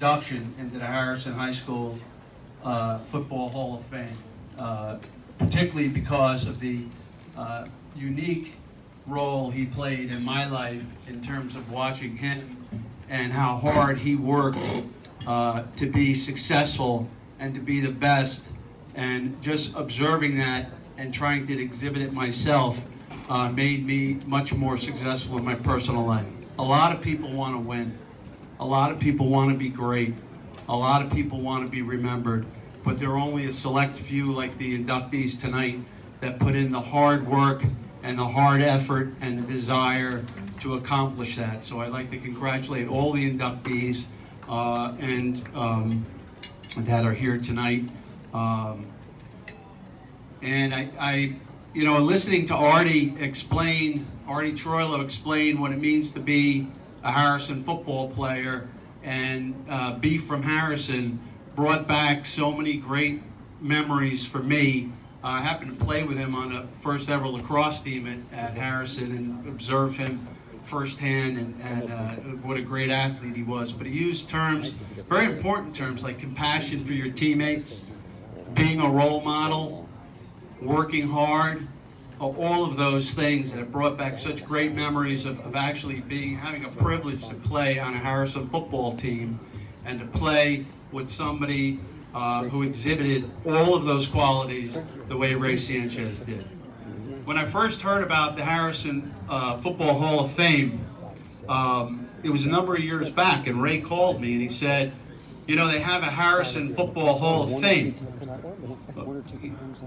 induction into the Harrison High School Football Hall of Fame, particularly because of the unique role he played in my life in terms of watching him and how hard he worked to be successful and to be the best, and just observing that and trying to exhibit it myself made me much more successful in my personal life. A lot of people want to win. A lot of people want to be great. A lot of people want to be remembered, but there are only a select few, like the inductees tonight, that put in the hard work and the hard effort and the desire to accomplish that. So I'd like to congratulate all the inductees that are here tonight. And I, you know, listening to Artie Troilo explain what it means to be a Harrison football player and be from Harrison brought back so many great memories for me. I happened to play with him on the first ever lacrosse team at Harrison and observe him firsthand, and what a great athlete he was. But he used terms, very important terms, like compassion for your teammates, being a role model, working hard, all of those things that have brought back such great memories of actually having a privilege to play on a Harrison football team and to play with somebody who exhibited all of those qualities the way Ray Sanchez did. When I first heard about the Harrison Football Hall of Fame, it was a number of years back, and Ray called me and he said, you know, they have a Harrison Football Hall of Fame.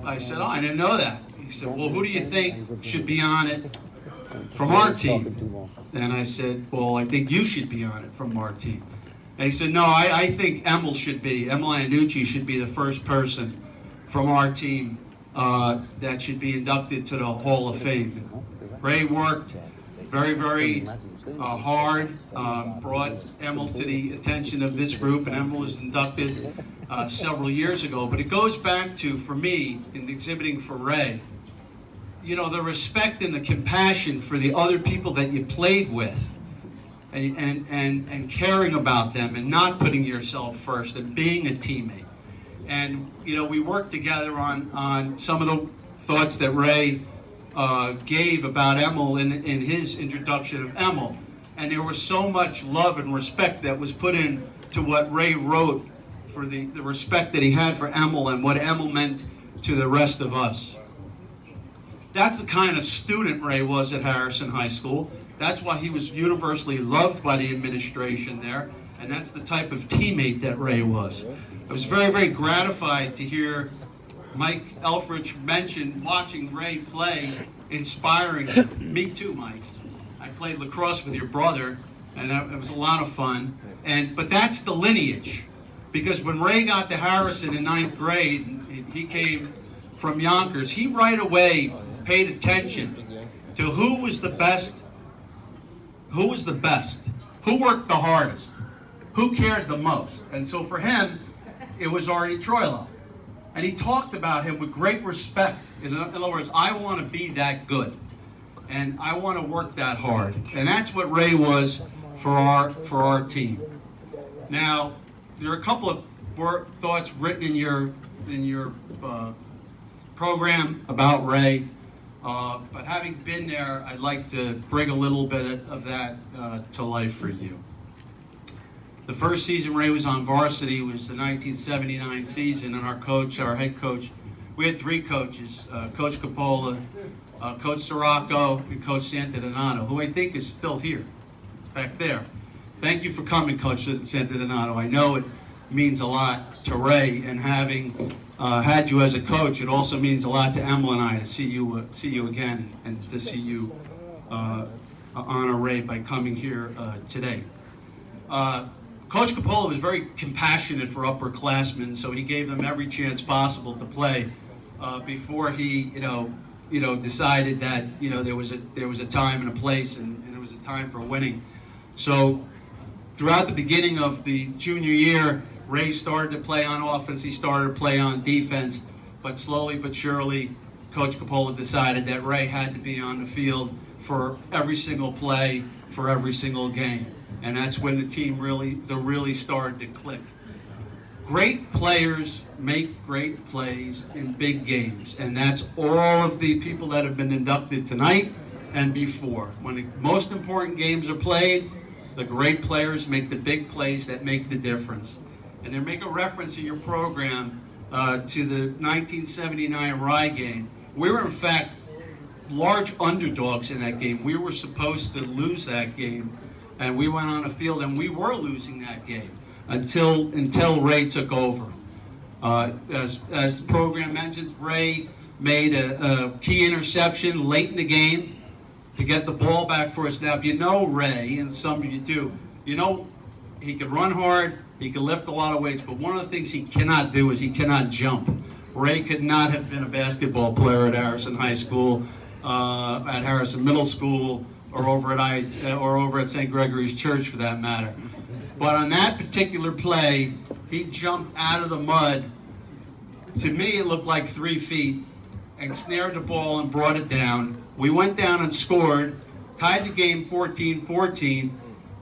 I said, oh, I didn't know that. He said, well, who do you think should be on it from our team? And I said, well, I think you should be on it from our team. And he said, no, I think Emil Iannucci should be the first person from our team that should be inducted to the Hall of Fame. Ray worked very, very hard, brought Emil to the attention of this group, and Emil was inducted several years ago. But it goes back to, for me, in exhibiting for Ray, you know, the respect and the compassion for the other people that you played with, and caring about them and not putting yourself first and being a teammate. And, you know, we worked together on some of the thoughts that Ray gave about Emil in his introduction of Emil. And there was so much love and respect that was put in to what Ray wrote for the respect that he had for Emil and what Emil meant to the rest of us. That's the kind of student Ray was at Harrison High School. That's why he was universally loved by the administration there, and that's the type of teammate that Ray was. I was very, very gratified to hear Mike Elfrich mention watching Ray play, inspiring him. Me too, Mike. I played lacrosse with your brother, and it was a lot of fun. But that's the lineage, because when Ray got to Harrison in 9th grade, he came from Yonkers, he right away paid attention to who was the best, who worked the hardest, who cared the most. And so for him, it was Artie Troilo. And he talked about him with great respect. In other words, I want to be that good, and I want to work that hard. And that's what Ray was for our team. Now, there are a couple of thoughts written in your program about Ray. But having been there, I'd like to bring a little bit of that to life for you. The first season Ray was on varsity was the 1979 season, and our head coach, we had three coaches, Coach Coppola, Coach Sirocco, and Coach Santadonato, who I think is still here, back there. Thank you for coming, Coach Santadonato. I know it means a lot to Ray, and having had you as a coach, it also means a lot to Emil and I to see you again, and to see you honor Ray by coming here today. Coach Coppola was very compassionate for upperclassmen, so he gave them every chance possible to play before he, decided that there was a time and a place, and there was a time for winning. So throughout the beginning of the junior year, Ray started to play on offense, he started to play on defense, but slowly but surely, Coach Coppola decided that Ray had to be on the field for every single play, for every single game. And that's when the team really started to click. Great players make great plays in big games, and that's all of the people that have been inducted tonight and before. When the most important games are played, the great players make the big plays that make the difference. And they make a reference in your program to the 1979 Rye game. We were, in fact, large underdogs in that game. We were supposed to lose that game, and we went on the field and we were losing that game until Ray took over. As the program mentions, Ray made a key interception late in the game to get the ball back for us. Now, if you know Ray, and some of you do, you know he could run hard, he could lift a lot of weights, but one of the things he cannot do is he cannot jump. Ray could not have been a basketball player at Harrison High School, at Harrison Middle School, or over at St. Gregory's Church, for that matter. But on that particular play, he jumped out of the mud. To me, it looked like 3 feet, and snared the ball and brought it down. We went down and scored, tied the game 14-14,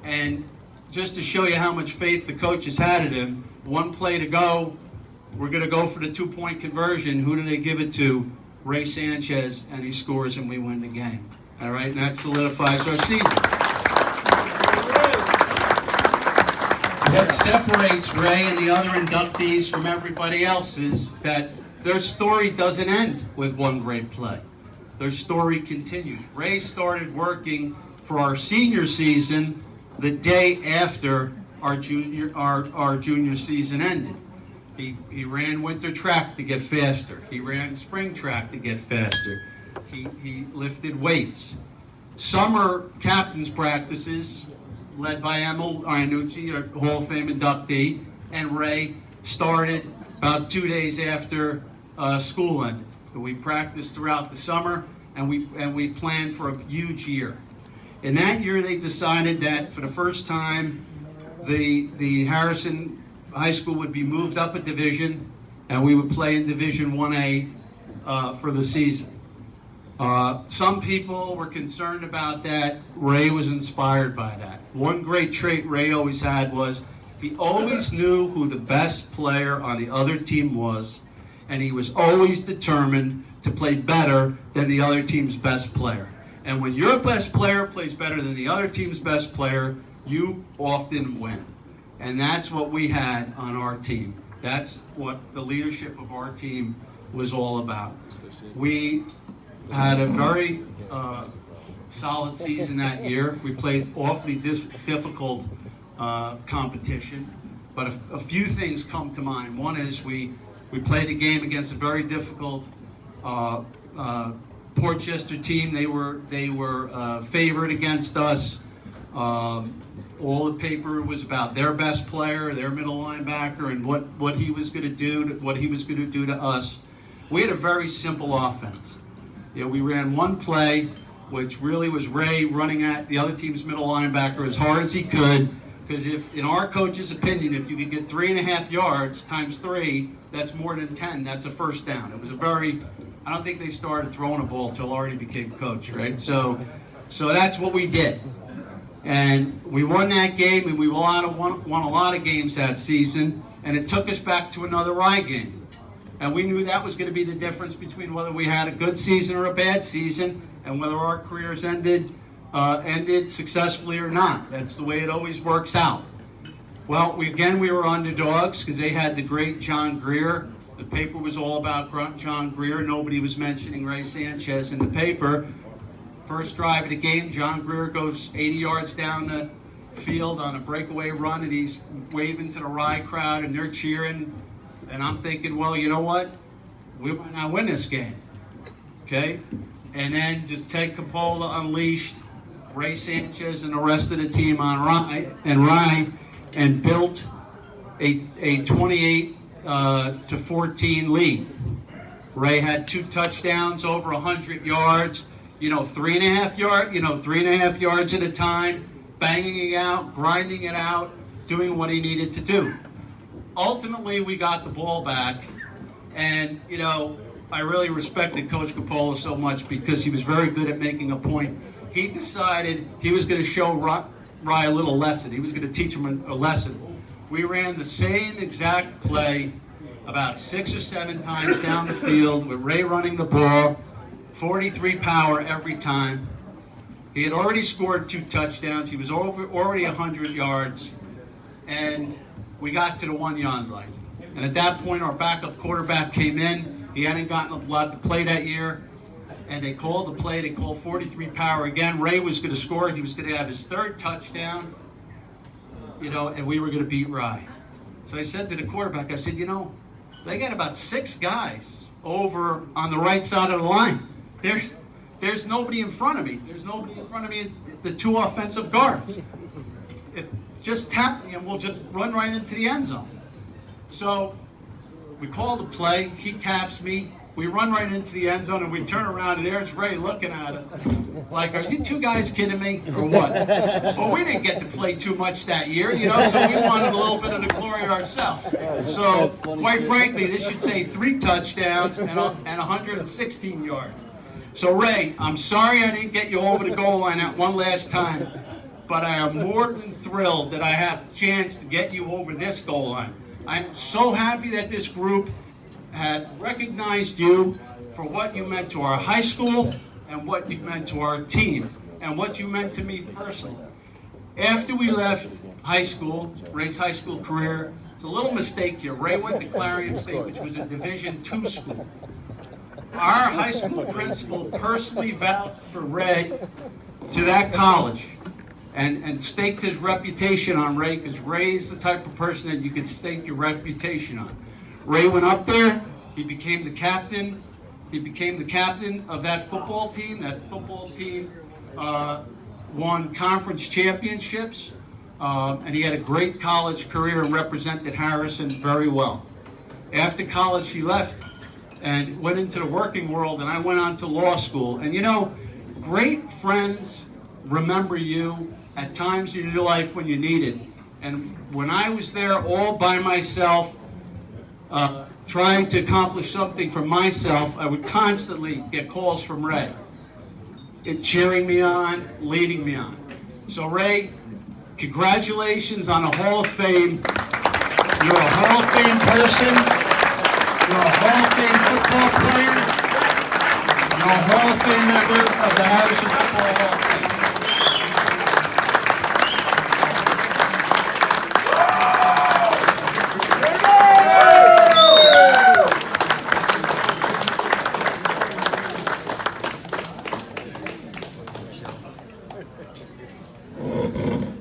and just to show you how much faith the coaches had in him, 1 play to go, we're going to go for the 2-point conversion. Who do they give it to? Ray Sanchez, and he scores and we win the game. All right, and that solidifies our season. What separates Ray and the other inductees from everybody else is that their story doesn't end with 1 great play. Their story continues. Ray started working for our senior season the day after our junior season ended. He ran winter track to get faster. He ran spring track to get faster. He lifted weights. Summer captain's practices, led by Emil Iannucci, our Hall of Fame inductee, and Ray, started about 2 days after school ended. So we practiced throughout the summer, and we planned for a huge year. In that year, they decided that for the first time, the Harrison High School would be moved up a division, and we would play in Division 1A for the season. Some people were concerned about that. Ray was inspired by that. One great trait Ray always had was he always knew who the best player on the other team was, and he was always determined to play better than the other team's best player. And when your best player plays better than the other team's best player, you often win. And that's what we had on our team. That's what the leadership of our team was all about. We had a very solid season that year. We played awfully difficult competition, but a few things come to mind. One is we played a game against a very difficult Portchester team. They were favored against us. All the paper was about their best player, their middle linebacker, and what he was going to do to us. We had a very simple offense. You know, we ran 1 play, which really was Ray running at the other team's middle linebacker as hard as he could. Because if, in our coach's opinion, if you could get 3.5 yards times 3, that's more than 10. That's a first down. It was I don't think they started throwing a ball until Artie became coach, right? So that's what we did. And we won that game, and we won a lot of games that season, and it took us back to another Rye game. And we knew that was going to be the difference between whether we had a good season or a bad season, and whether our careers ended successfully or not. That's the way it always works out. Well, we were underdogs because they had the great John Greer. The paper was all about John Greer. Nobody was mentioning Ray Sanchez in the paper. First drive of the game, John Greer goes 80 yards down the field on a breakaway run, and he's waving to the Rye crowd, and they're cheering. And I'm thinking, well, you know what? We might not win this game. Okay? And then just Ted Coppola unleashed Ray Sanchez and the rest of the team on Rye and built a 28 to 14 lead. Ray had 2 touchdowns, over 100 yards. 3.5 yards at a time, banging it out, grinding it out, doing what he needed to do. Ultimately, we got the ball back, and I really respected Coach Coppola so much because he was very good at making a point. He decided he was going to show Ray a little lesson. He was going to teach him a lesson. We ran the same exact play about 6 or 7 times down the field with Ray running the ball, 43 power every time. He had already scored 2 touchdowns. He was already 100 yards. And we got to the 1-yard line. And at that point, our backup quarterback came in. He hadn't gotten a lot to play that year. And they called the play. They called 43 power again. Ray was going to score. He was going to have his 3rd touchdown. And we were going to beat Ray. So I said to the quarterback, I said, they got about 6 guys over on the right side of the line. There's nobody in front of me. There's nobody in front of me, the 2 offensive guards. Just tap me and we'll just run right into the end zone. So we call the play. He taps me. We run right into the end zone and we turn around and there's Ray looking at us like, are you 2 guys kidding me or what? Well, we didn't get to play too much that year, so we wanted a little bit of the glory ourselves. So quite frankly, this should say 3 touchdowns and 116 yards. So Ray, I'm sorry I didn't get you over the goal line that one last time, but I am more than thrilled that I have a chance to get you over this goal line. I'm so happy that this group has recognized you for what you meant to our high school and what you meant to our team and what you meant to me personally. After we left high school, Ray's high school career, it's a little mistake here. Ray went to Clarion State, which was a Division II school. Our high school principal personally vouched for Ray to that college and staked his reputation on Ray, because Ray's the type of person that you could stake your reputation on. Ray went up there, he became the captain. He became the captain of that football team. That football team won conference championships, and he had a great college career and represented Harrison very well. After college, he left and went into the working world, and I went on to law school. And great friends remember you at times in your life when you need it. And when I was there all by myself, trying to accomplish something for myself, I would constantly get calls from Ray, cheering me on, leading me on. So Ray, congratulations on a Hall of Fame. You're a Hall of Fame person. You're a Hall of Fame football player. You're a Hall of Fame member of the Harrison Football Hall of Fame.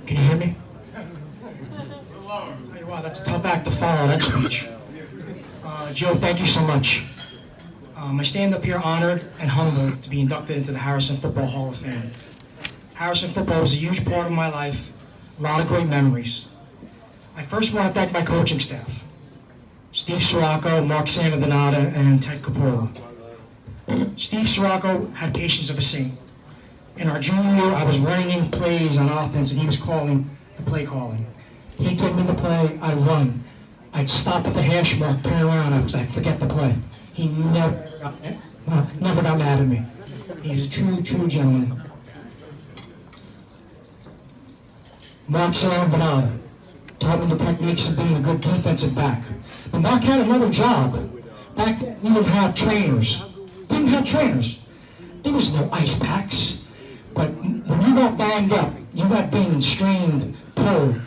Can you hear me? I'll tell you what, that's a tough act to follow, that speech. Joe, thank you so much. I stand up here honored and humbled to be inducted into the Harrison Football Hall of Fame. Harrison football was a huge part of my life, a lot of great memories. I first want to thank my coaching staff, Steve Sirocco, Mark Santadanata, and Ted Capola. Steve Sirocco had patience of a saint. In our junior year, I was running in plays on offense, and he was calling the play calling. He'd give me the play, I'd run. I'd stop at the hash mark, turn around, I'd forget the play. He never got mad at me. He was a true gentleman. Mark Santadanata taught me the techniques of being a good defensive back. But Mark had another job. Back then, we didn't have trainers. There was no ice packs. But when you got banged up, you got being strained, pulled.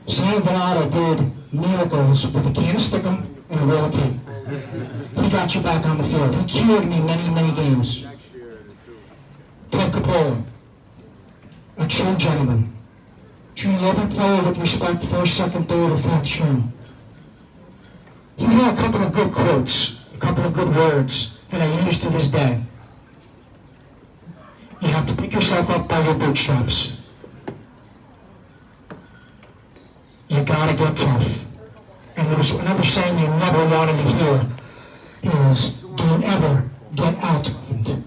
Santadanata did miracles with a can of Stickum and a roll of tape. He got you back on the field. He cured me many games. Ted Capola, a true gentleman. Treated every player with respect, first, second, third, or fourth string. He had a couple of good quotes, a couple of good words that I use to this day. You have to pick yourself up by your bootstraps. You gotta get tough. And there was another saying you never wanted to hear is, don't ever get out-toughened.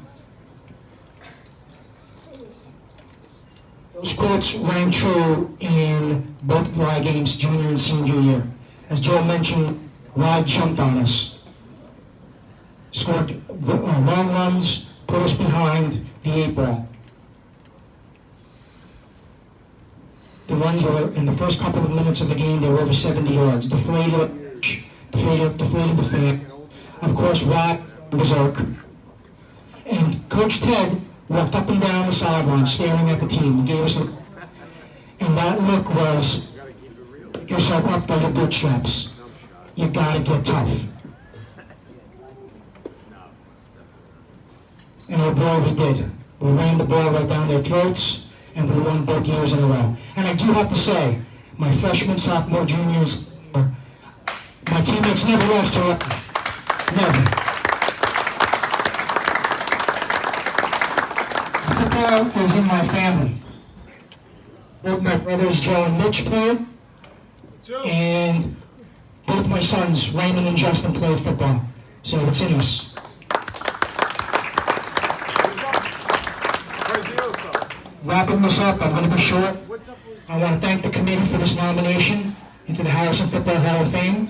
Those quotes rang true in both of our games, junior and senior year. As Joe mentioned, Rod jumped on us, scored long runs, put us behind the 8 ball. The runs were, in the first couple of minutes of the game, they were over 70 yards. Deflated the fan. Of course, Rod berserk. And Coach Ted walked up and down the sideline staring at the team and gave us a... And that look was, get yourself up by your bootstraps. You gotta get tough. And oh boy, we did. We ran the ball right down their throats, and we won both years in a row. And I do have to say, my freshman, sophomore, juniors, my teammates never lost to a... Never. Football is in my family. Both my brothers, Joe and Mitch, played, and both my sons, Raymond and Justin, played football. So it's in us. Wrapping this up, I'm going to be short. I want to thank the committee for this nomination into the Harrison Football Hall of Fame.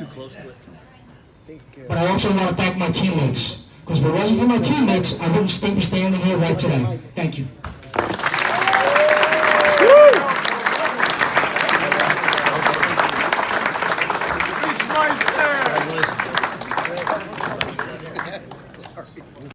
But I also want to thank my teammates, because if it wasn't for my teammates, I wouldn't be standing here right today. Thank you.